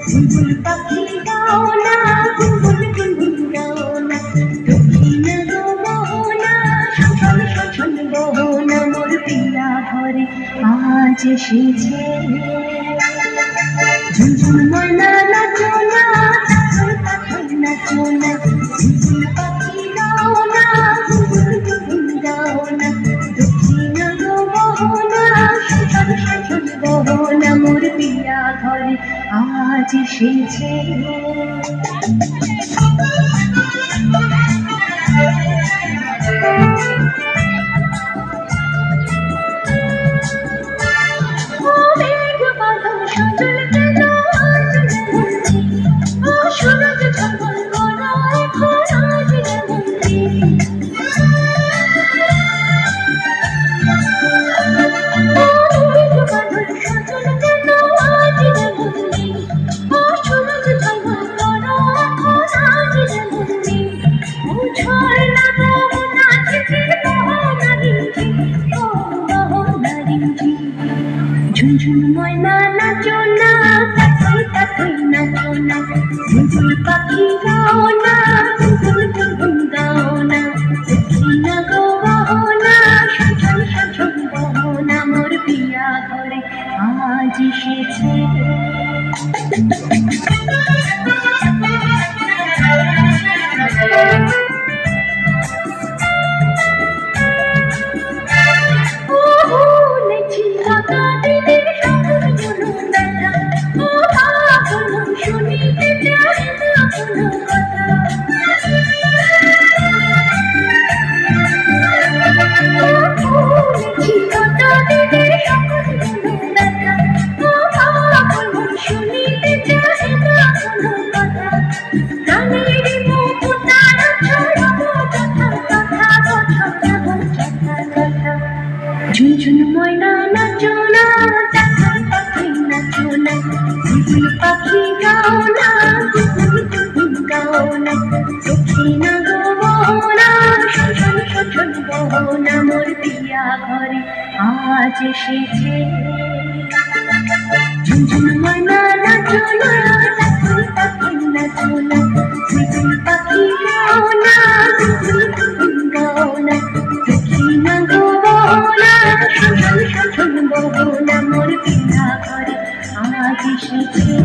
বুলবুল পাখি গাও না, বুলবুল বুলবুল গাও না, দক্ষিণ গো মোহনা, শোষণ শোষণ গহনা, মোর পিয়া ঘরে আজ এসেছে। ঝুনঝুন ময়না নাচো না, পাথর পাথর নাচো না, বুলবুল পাখি গাও না, বুলবুল বুলবুল গাও না, দক্ষিণ গো মোহনা, শোষণ শোষণ গহনা, মোর পিয়া ঘরে আজ এসেছে। ঝুনঝুন ময়না নাচো না, পাথই পাথই নাচো না, বুলবুল পাখি গাও না, বুলবুল বুলবুল গাও না, দক্ষিণ গো মোহনা, শোষণ শোষণ গহনা, মোর পিয়া ঘরে আজ এসেছে। ঝুনঝুন ময়না নাচো না, পাথর পাথর নাচো না, বুলবুল পাখি গাও না, বুলবুল বুলবুল গাও না, দক্ষিণ গো মোহনা, শোষণ শোষণ গহনা, মোর পিয়া ঘরে আজ এসেছে। ঝুনঝুন ময়না নাচো না, পাথর পাথর নাচো না, বুলবুল পাখি গাও না, বুলবুল বুলবুল গাও না, দক্ষিণ গো মোহনা, শোষণ শোষণ গহনা, মোর পিয়া ঘরে আজ এসেছে।